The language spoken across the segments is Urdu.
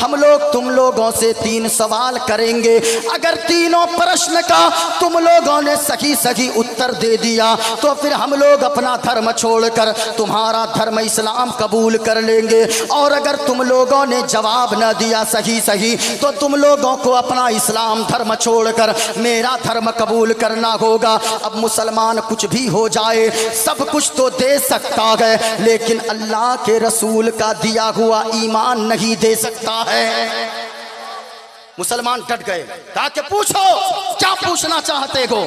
ہم لوگ تم لوگوں سے 3 سوال کریں گے، اگر تینوں پرشن کا تم لوگوں نے صحیح صحیح اتر دے دیا تو پھر ہم لوگ اپنا دھرم چھوڑ کر تمہارا دھرم اسلام قبول کر لیں گے، اور اگر تم لوگوں نے جواب نہ دیا صحیح صحیح تو تم لوگوں کو اپنا اسلام دھرم چھوڑ کر میرا دھرم قبول کرنا ہوگا۔ اب مسلمان کچھ بھی ہو جائے سب کچھ تو دے سکتا ہے، لیکن اللہ کے رسول کا دیا ہوا ایمان نہیں دے سکتا ہے۔ مسلمان ڈٹ گئے، کہا کہ پوچھو کیا پوچھنا چاہتے ہو؟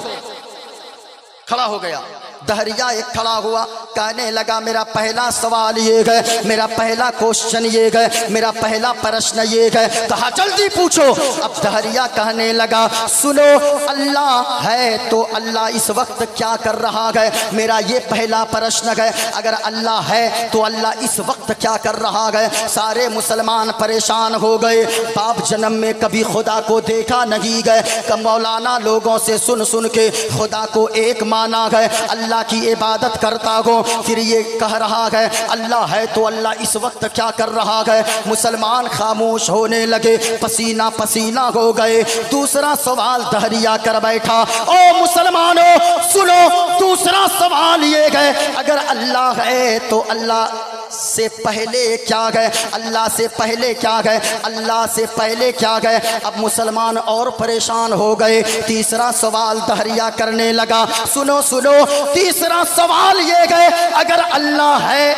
کھڑا ہو گیا دہریہ ایک کھڑا ہوا، کہنے لگا میرا پہلا سوال یہ ہے، میرا پہلا کوشچن یہ ہے، میرا پہلا پرشن یہ ہے۔ کہا جلدی پوچھو۔ اب دہریہ کہنے لگا سنو، اللہ ہے تو اللہ اس وقت کیا کر رہا ہے؟ میرا یہ پہلا پرشن ہے، اگر اللہ ہے تو اللہ اس وقت کیا کر رہا ہے؟ سارے مسلمان پریشان ہو گئے، باپ جنم میں کبھی خدا کو دیکھا نہیں گئے کہ مولانا لوگوں سے سن سن کے خدا کو ایک مانا ہے، اللہ کی عبادت کرتا ہو، پھر یہ کہہ رہا ہے اللہ ہے تو اللہ اس وقت کیا کر رہا ہے؟ مسلمان خاموش ہونے لگے، پسینہ پسینہ ہو گئے۔ دوسرا سوال دہریہ کر بیٹھا، او مسلمانوں سنو، دوسرا سوال یہ ہے اگر اللہ ہے تو اللہ سے پہلے کیا گئے؟ اللہ سے پہلے کیا گئے؟ اللہ سے پہلے کیا گئے؟ اب مسلمان اور پریشان ہو گئے۔ تیسرا سوال دہریہ کرنے لگا، سنو سنو، تیسرا سوال یہ گئے اگر اللہ ہے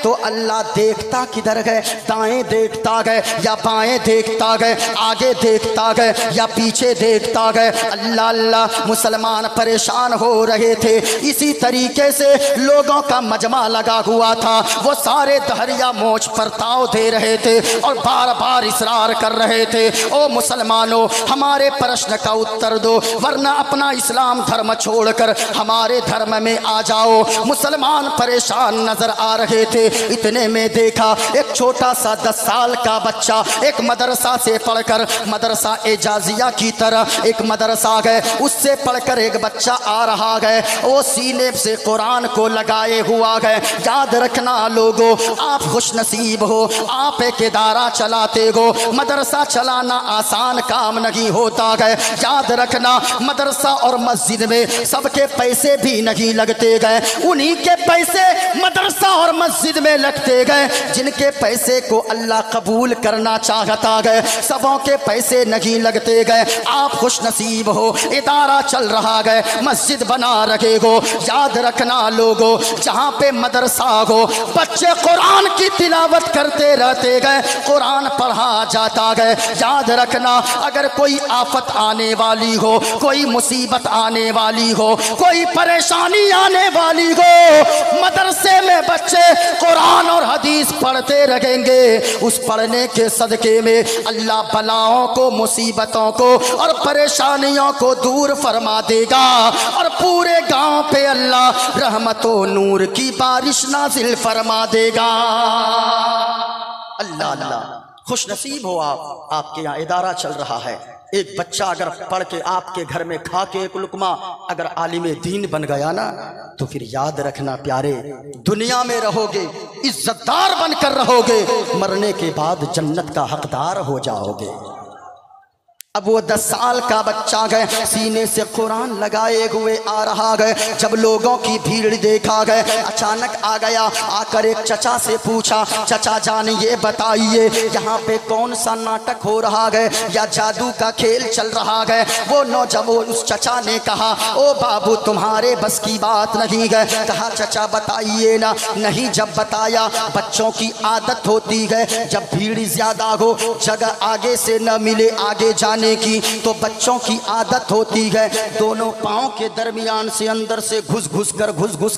تو اللہ دیکھتا کدھر گئے؟ دائیں دیکھتا گئے یا بائیں دیکھتا گئے؟ آگے دیکھتا گئے یا پیچھے دیکھتا گئے؟ اللہ اللہ، مسلمان پریشان ہو رہے تھے۔ اسی طریقے سے لوگوں کا مجمع لگا ہوا تھا، وہ سارے دہریہ موچ پر تاؤ دے رہے تھے اور بار بار اصرار کر رہے تھے، او مسلمانوں ہمارے پرشن کا اتر دو ورنہ اپنا اسلام دھرم چھوڑ کر ہمارے دھرم میں آ جاؤ۔ مسلمان پریشان نظر آ رہے تھے۔ اتنے میں دیکھا ایک چھوٹا سا 10 سال کا بچہ ایک مدرسہ سے پڑھ کر، مدرسہ اعجازیہ کی طرح ایک مدرسہ ہے، اس سے پڑھ کر ایک بچہ آ رہا ہے، وہ سینے سے قرآن کو لگائے ہوا ہے۔ یاد رکھنا لوگوں، آپ خوش نصیب ہو، آپ ایک ادارہ چلاتے ہو، مدرسہ چلانا آسان کام نہیں ہوتا ہے۔ یاد رکھنا مدرسہ اور مسجد میں سب کے پیسے بھی نہیں لگتے گئے، انہی کے پیسے مدرسہ اور مسجد میں لگتے گئے جن کے پیسے کو اللہ قبول کرنا چاہتا گئے، سبوں کے پیسے نہیں لگتے گئے۔ آپ خوش نصیب ہو، ادارہ چل رہا گئے، مسجد بنا رکھے گو۔ یاد رکھنا لوگوں، جہاں پہ مدرسہ ہو بچے قرآن کی تلاوت کرتے رہتے گئے، قرآن پڑھا جاتا گئے۔ یاد رکھنا اگر کوئی آفت آنے والی ہو، کوئی مصیبت آنے والی ہو، کوئی پریشانی آنے والی ہو، مدرسے میں بچے قرآن اور حدیث پڑھتے رہیں گے، اس پڑھنے کے صدقے میں اللہ بلاؤں کو، مصیبتوں کو اور پریشانیوں کو دور فرما دے گا، اور پورے گاؤں پہ اللہ رحمت و نور کی بارش نازل فرما دے گا۔ اللہ اللہ، خوش نصیب ہو آپ کے یہاں ادارہ چل رہا ہے۔ ایک بچہ اگر پڑھ کے آپ کے گھر میں کھا کے ایک لقمہ اگر عالم دین بن گیا نا تو پھر یاد رکھنا پیارے، دنیا میں رہو گے عزت دار بن کر رہو گے، مرنے کے بعد جنت کا حقدار ہو جاؤ گے۔ اب وہ 10 سال کا بچہ گئے، سینے سے قرآن لگائے ہوئے آ رہا گئے۔ جب لوگوں کی بھیڑ دیکھا گئے، اچانک آ گیا، آ کر ایک چچا سے پوچھا، چچا جان یہ بتائیے یہاں پہ کون سا ناٹک ہو رہا ہے یا جادو کا کھیل چل رہا ہے؟ وہ نوجوان اس چچا نے کہا، او بابو تمہارے بس کی بات نہیں ہے۔ کہا چچا بتائیے نا۔ نہیں، جب بتایا، بچوں کی عادت ہوتی ہے جب بھیڑ زیادہ ہو، جگہ آگے سے نہ ملے آگے جانے کی، تو بچوں کی عادت ہوتی ہے دونوں پاؤں کے درمیان سے اندر سے گھس گھس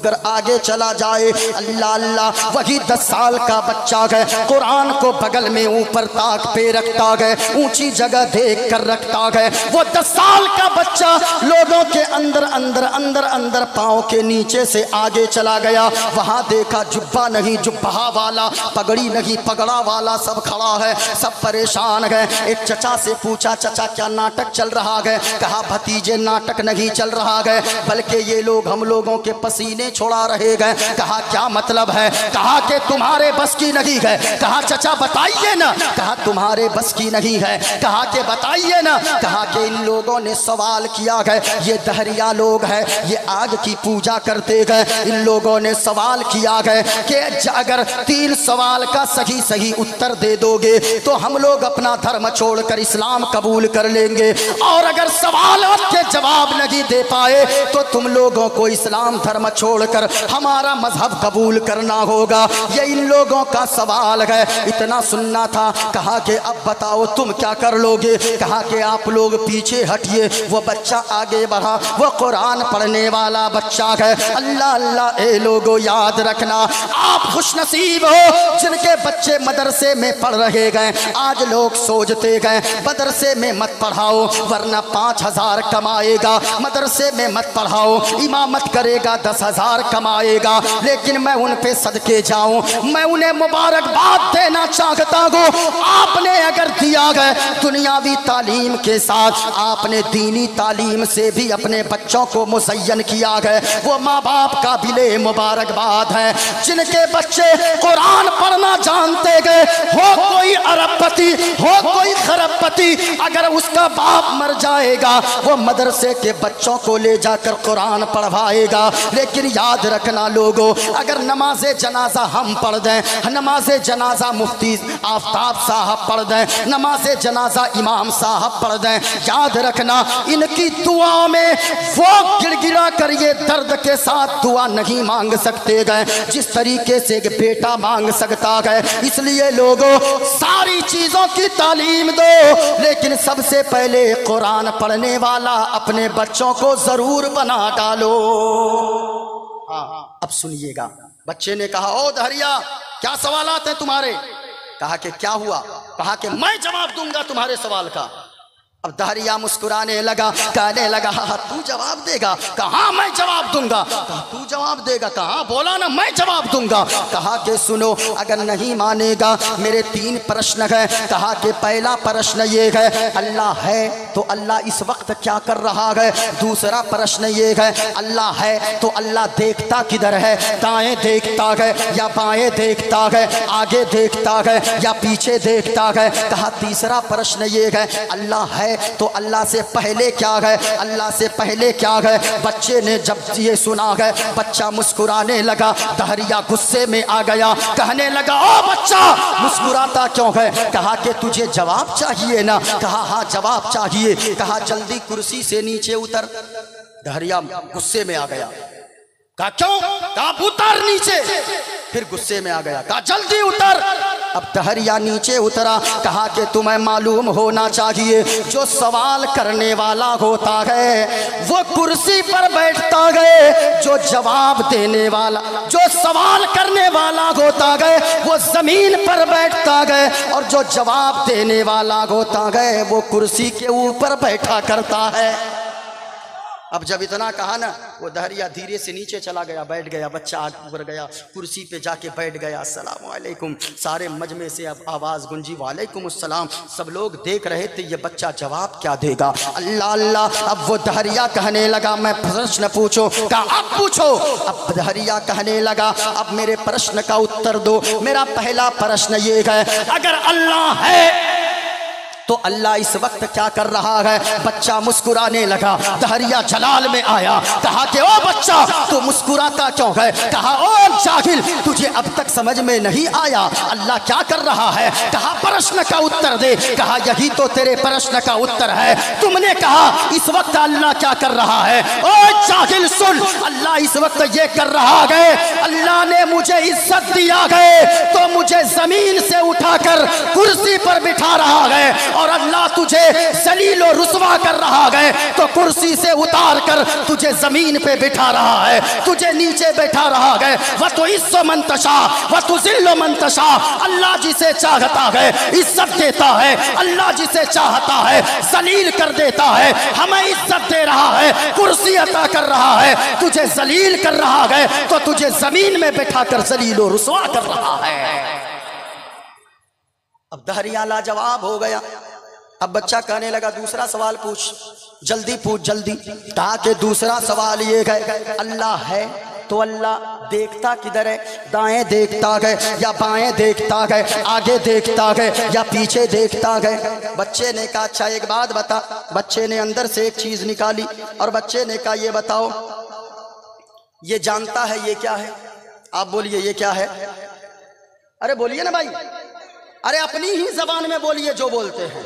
کر آگے چلا جائے۔ اللہ اللہ، وہی 10 سال کا بچہ ہے، قرآن کو بغل میں اوپر تاک پہ رکھتا ہے، اونچی جگہ دیکھ کر رکھتا ہے۔ وہ 10 سال کا بچہ لوگوں کے اندر پاؤں کے نیچے سے آگے چلا گیا، وہاں دیکھا جبہ نہیں جبہ والا، پگڑی نہیں پگڑا والا سب کھڑا ہے، سب پریشان ہے۔ ایک چچا سے پوچھا، چچا چچا کیا ناٹک چل رہا ہے؟ کہا بھتیجے ناٹک نہیں چل رہا ہے بلکہ یہ لوگ ہم لوگوں کے پسینے چھوڑا رہے گئے۔ کہا کیا مطلب ہے؟ کہا کہ تمہارے بس کی نہیں ہے۔ کہا چچا بتائیے نا۔ کہا تمہارے بس کی نہیں ہے۔ کہا کہ بتائیے نا۔ کہا کہ ان لوگوں نے سوال کیا گئے، یہ دہریا لوگ ہیں، یہ آگ کی پوجا کرتے گئے، ان لوگوں نے سوال کیا گئے کہ اگر 3 سوال کا صحیح اتر دے دو گے تو ہم لوگ اپنا دھرم چھوڑ کر اسلام قبول کر لیں گے، اور اگر سوالات کے جواب نہیں دے پائے تو تم لوگوں کو اسلام دھرم چھوڑ کر ہمارا مذہب قبول کرنا ہوگا۔ یہ ان لوگوں کا سوال ہے، اتنا سننا تھا۔ کہا کہ اب بتاؤ تم کیا کر لو گے؟ کہا کہ آپ لوگ پیچھے ہٹیے۔ وہ بچہ آگے بڑھا، وہ قرآن پڑھنے والا بچہ ہے۔ اللہ اللہ اے لوگو یاد رکھنا، آپ خوش نصیب ہو جن کے بچے مدرسے میں پڑھ رہے گئے۔ آج لوگ سوچتے گئے مدرسے میں مت پڑھاؤ ورنہ 5000 کمائے گا، مدرسے میں مت پڑھاؤ امامت کرے گا 10,000 کمائے گا۔ لیکن میں ان پہ صدقے جاؤں، میں انہیں مبارکباد دینا چاہتا ہوں۔ آپ نے اگر دیا گئے دنیاوی تعلیم کے ساتھ آپ نے دینی تعلیم سے بھی اپنے بچوں کو مزین کیا گئے، وہ ماں باپ کا بھی مبارکباد ہے۔ جن کے بچے قرآن پڑھنا جانتے گئے، ہو کوئی ارب پتی ہو کوئی خرب پتی، اگر اس کا باپ مر جائے گا وہ مدرسے کے بچوں کو لے جا کر قرآن پڑھوائے گا۔ لیکن یاد رکھنا لوگو، اگر نماز جنازہ ہم پڑھ دیں، نماز جنازہ مفتی آفتاب صاحب پڑھ دیں، نماز جنازہ امام صاحب پڑھ دیں، یاد رکھنا ان کی دعا میں وہ گڑ گڑا کر یہ درد کے ساتھ دعا نہیں مانگ سکتے گئے جس طریقے سے ایک بیٹا مانگ سکتا ہے۔ اس لیے لوگوں ساری چیزوں کی تعلیم دو، لیکن سب سے پہلے قرآن پڑھنے والا اپنے بچوں کو ضرور بنا ڈالو۔ اب سنیے گا، بچے نے کہا او دہریا کیا سوالات ہیں تمہارے؟ کہا کہ کیا ہوا؟ کہا کہ میں جواب دوں گا تمہارے سوال کا۔ اب دہریا مسکرانے لگا، کہنے لگا تو جواب دے گا؟ کہاں میں جواب دوں گا۔ کہا تو جواب دے گا؟ کہاں بولا نا میں جواب دوں گا۔ کہا کہ سنو، اگر نہیں مانے گا میرے 3 پرشن ہیں۔ کہا کہ پہلا پرشن یہ ہے اللہ ہے تو اللہ اس وقت کیا کر رہا ہے؟ دوسرا پرشن یہ ہے اللہ ہے تو اللہ دیکھتا کدھر ہے؟ دائیں دیکھتا ہے یا بائیں دیکھتا ہے؟ آگے دیکھتا ہے یا پیچھے دیکھتا ہے؟ کہا تیسرا پرشن یہ ہے اللہ ہے تو اللہ سے پہلے کیا ہے؟ اللہ سے پہلے کیا ہے؟ بچے نے جب یہ سنا ہے بچہ مسکرانے لگا، دہریا غصے میں آ گیا، کہنے لگا او بچہ مسکراتا کیوں ہے؟ کہا کہ تجھے جواب چاہیے نا۔ کہا ہاں جواب چاہیے۔ کہا جلدی کرسی سے نیچے اتر۔ دہریا غصے میں آ گیا، کہا کیوں؟ کہا اتر نیچے۔ پھر غصے میں آ گیا، کہا جلدی اتر۔ اب دہریا نیچے اترا۔ کہا کہ تمہیں معلوم ہونا چاہیے جو سوال کرنے والا ہوتا ہے وہ کرسی پر بیٹھتا ہے، جو جواب دینے والا جو سوال کرنے والا ہوتا ہے وہ زمین پر بیٹھتا ہے، اور جو جواب دینے والا ہوتا ہے وہ کرسی کے اوپر بیٹھا کرتا ہے۔ اب جب اتنا کہا نا وہ دہریا دھیرے سے نیچے چلا گیا، بیٹھ گیا، بچہ اوپر گیا، کرسی پہ جا کے بیٹھ گیا۔ السلام علیکم، سارے مجمع سے اب آواز گونجی وعلیکم السلام۔ سب لوگ دیکھ رہے تھے یہ بچہ جواب کیا دے گا۔ اللہ اللہ، اب وہ دہریا کہنے لگا میں پرشن پوچھو۔ کہا اب پوچھو۔ اب دہریا کہنے لگا اب میرے پرشن کا اتر دو۔ میرا پہلا پرشن یہ ہے اگر اللہ ہے تو اللہ اس وقت کیا کر رہا ہے؟ بچہ مسکرانے لگا، دہریا جلال میں آیا، کہا کہ او بچہ تو مسکراتا کیوں ہے؟ کہا او جاہل تجھے اب تک سمجھ میں نہیں آیا اللہ کیا کر رہا ہے؟ کہا پرشن کا اتر دے۔ کہا یہی تو تیرے پرشن کا اتر ہے، تم نے کہا اس وقت اللہ کیا کر رہا ہے۔ او جاہل سن، اللہ اس وقت یہ کر رہا ہے، اللہ نے مجھے عزت دیا ہے تو مجھے زمین سے اٹھا کر کرسی پر بٹھا رہا ہے، اور اللہ تجھے ذلیل و رسوا کر رہا ہے تو کرسی سے اتار کر تجھے زمین پہ بٹھا رہا ہے، تجھے نیچے بیٹھا رہا ہے۔ وَتُعِزُّ مَن تَشَاءُ وَتُذِلُّ مَن تَشَاءُ، اللہ جسے چاہتا ہے عزت دیتا ہے، اللہ جسے چاہتا ہے ذلیل کر دیتا ہے۔ ہمیں عزت دے رہا ہے، کرسی عطا کر رہا ہے، تجھے ذلیل کر رہا ہے تو تجھے زمین میں بٹھا کر ذلیل و رسوا کر رہا ہے۔ اب دہریا لاجواب ہو گیا، اب بچہ کہنے لگا دوسرا سوال پوچھ، جلدی پوچھ جلدی۔ کہا کہ دوسرا سوال یہ ہے اللہ ہے تو اللہ دیکھتا کدھر ہے؟ دائیں دیکھتا ہے یا بائیں دیکھتا ہے؟ آگے دیکھتا ہے یا پیچھے دیکھتا ہے؟ بچے نے کہا اچھا ایک بات بتا۔ بچے نے اندر سے ایک چیز نکالی اور بچے نے کہا یہ بتاؤ یہ جانتا ہے یہ کیا ہے؟ آپ بولیے یہ کیا ہے؟ ارے بولیے نا بھائی، ارے اپنی ہی زبان میں بولیے جو بولتے ہیں۔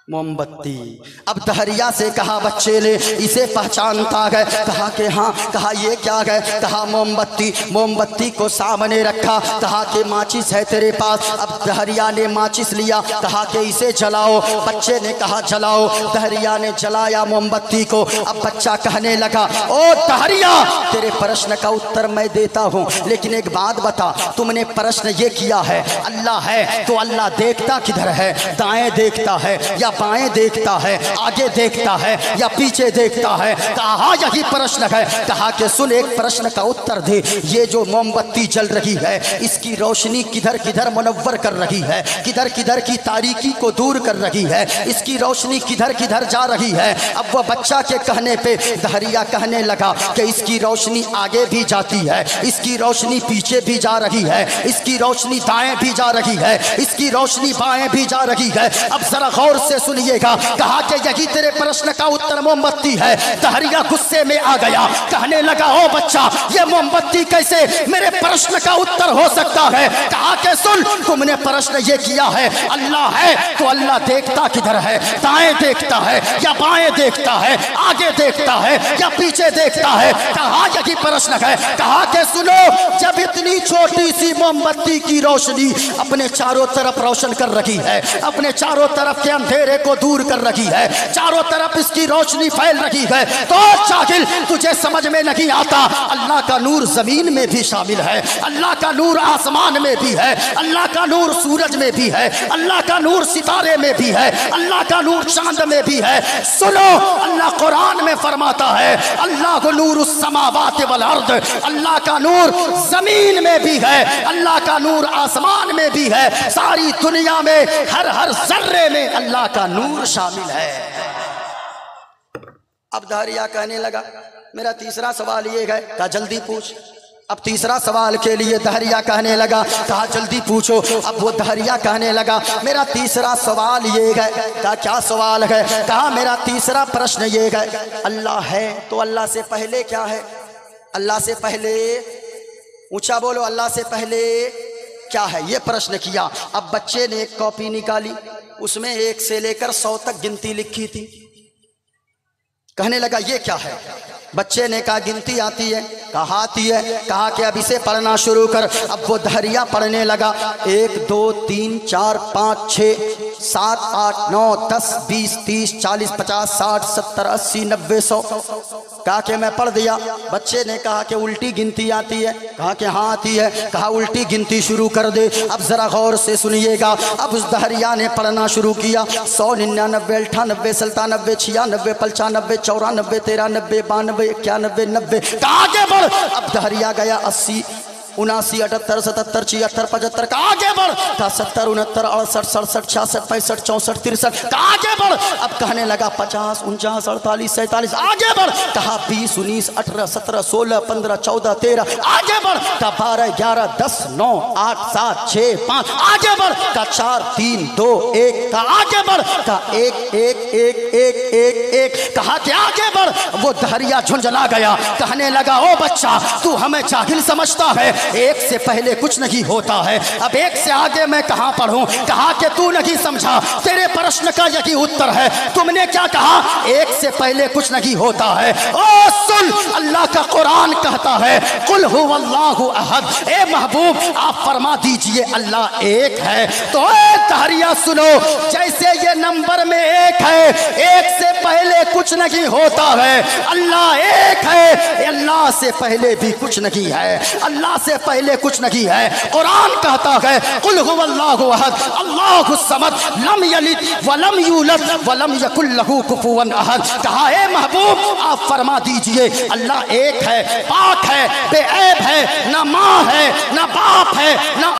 موم بتی۔ اب دہریا سے کہا بچے نے اسے پہچانتا ہے؟ کہا کہ ہاں۔ کہا یہ کیا ہے؟ کہا موم بتی۔ موم بتی کو سامنے رکھا، کہا کہ ماچس ہے تیرے پاس؟ اب دہریا نے ماچس لیا، کہا کہ اسے جلاؤ۔ بچے نے کہا جلاؤ۔ دہریا نے جلایا موم بتی کو۔ اب بچہ کہنے لگا او دہریا تیرے پرشن کا اتر میں دیتا ہوں، لیکن ایک بات بتا، تم نے پرشن یہ کیا ہے اللہ ہے تو اللہ دیکھتا کدھر ہے؟ دائیں دیکھتا ہے یا بائیں دیکھتا ہے؟ آگے دیکھتا ہے یا پیچھے دیکھتا ہے؟ کہا یہی پرشن ہے۔ کہا کہ سن ایک پرشن کا اتر دے، یہ جو موم بتی جل رہی ہے اس کی روشنی کدھر کدھر منور کر رہی ہے، کدھر کدھر کی تاریکی کو دور کر رہی ہے، اس کی روشنی کدھر کدھر جا رہی ہے؟ اب وہ بچہ کے کہنے پہ دہریا کہنے لگا کہ اس کی روشنی آگے بھی جاتی ہے، اس کی روشنی پیچھے بھی جا رہی ہے، اس کی روشنی دائیں بھی جا رہی ہے، اس کی روشنی بائیں بھی جا رہی ہے۔ اب ذرا غور سے سنیے گا۔ کہا کہ یہی تیرے پرشن کا اتر موم بتی ہے۔ دہریا غصے میں آ گیا، کہنے لگا او بچہ یہ موم بتی کیسے میرے پرشن کا اتر ہو سکتا ہے؟ کہا کہ سن تم نے پرشن یہ کیا ہے اللہ ہے تو اللہ دیکھتا کدھر ہے؟ دائیں دیکھتا ہے یا بائیں دیکھتا ہے؟ آگے دیکھتا ہے یا پیچھے دیکھتا ہے؟ کہا یہی پرشن ہے۔ کہا کہ سنو جب اتنی چھوٹی سی موم بتی کی روشنی اپنے چاروں طرف روشن کر رہی ہے، اپنے چاروں طرف کے اندھیرے کو دور کر رہی ہے، چاروں طرف اس کی روشنی پھیل رہی ہے، تو جاہل تجھے سمجھ میں نہیں آتا اللہ کا نور زمین میں بھی شامل ہے، اللہ کا نور آسمان میں بھی ہے، اللہ کا نور سورج میں بھی ہے، اللہ کا نور ستارے میں بھی ہے، اللہ کا نور چاند میں بھی ہے۔ سنو اللہ قرآن میں فرماتا ہے اللہ نور السماوات والارض، اللہ کا نور زمین میں بھی ہے، اللہ کا نور آسمان میں بھی ہے، ساری دنیا میں ہر ذرے میں اللہ کا نور شامل ہے۔ اب دہریا کہنے لگا میرا تیسرا سوال یہ ہے، کہا جلدی پوچھ۔ اب تیسرا سوال کے لیے دہریا کہنے لگا، کہا جلدی پوچھو۔ اب وہ دہریا کہنے لگا میرا تیسرا سوال یہ ہے۔ کہا کیا سوال ہے؟ کہا میرا تیسرا پرشن یہ ہے اللہ ہے تو اللہ سے پہلے کیا ہے؟ اللہ سے پہلے اونچا بولو، اللہ سے پہلے کیا ہے؟ یہ پرشن کیا۔ اب بچے نے ایک کاپی نکالی، اس میں 1 سے لے کر 100 تک گنتی لکھی تھی۔ کہنے لگا یہ کیا ہے؟ بچے نے کہا گنتی آتی ہے؟ کہا آتی ہے۔ کہا کہ اب اسے پڑھنا شروع کر۔ اب وہ دہریا پڑھنے لگا 1 2 3 4 5 6 7 8 9 10 20 30 40 50 60 70 80 90 100۔ کہا کہ میں پڑھ دیا۔ بچے نے کہا کہ الٹی گنتی آتی ہے؟ کہا کہ ہاں آتی ہے۔ کہا الٹی گنتی شروع کر دے۔ اب ذرا غور سے سنیے گا۔ اب اس دہریا نے پڑھنا شروع کیا 100 99 98 97 96 95 94 93 92 91 92 کہا آگے بڑھ۔ اب دہریا گیا 80 79 78 77 76 75 کا آگے بڑھ۔ کہا 70 69 68 67 66 65 64 63 کا آگے بڑھ۔ اب کہنے لگا 50 49 48 47 آگے بڑھ۔ کہا 20 19 18 17 16 15 14 13 آگے بڑھ۔ کہا 12 11 10 9 8 7 6 5 آگے بڑھ۔ کہا 4 3 2 1 کا آگے بڑھ۔ کہا 1 1 1 1 1 1 کہا کہ آگے بڑھ۔ وہ دہریا جھنجھلا گیا، کہنے لگا او بچہ تو ہمیں جاہل سمجھتا ہے؟ 1 سے پہلے کچھ نہیں ہوتا ہے، اب 1 سے آگے میں کہاں پڑھوں؟ کہا کہ تو نہیں سمجھا، تیرے پرشن کا یہی اتر ہے۔ تم نے کیا کہا؟ 1 سے پہلے کچھ نہیں ہوتا ہے۔ او سن اللہ کا قرآن کہتا ہے قل هو اللہ احد، اے محبوب آپ فرما دیجئے اللہ ایک ہے۔ تو اے دہریا سنو، جیسے یہ نمبر میں 1 ہے، 1 سے پہلے کچھ نہیں ہوتا ہے۔ اللہ ایک ہے، اللہ سے پہلے بھی کچھ نہیں ہے، اللہ سے پہلے کچھ نہیں ہے۔ قرآن کہتا ہے قل هو اللہ احد اللہ الصمد لم یلد ولم یولد ولم یکن لہ کفوا احد۔ کہا اے محبوب آپ فرما دیجئے اللہ ایک ہے، پاک ہے، بے عیب ہے، نہ ماں ہے نہ باپ ہے نہ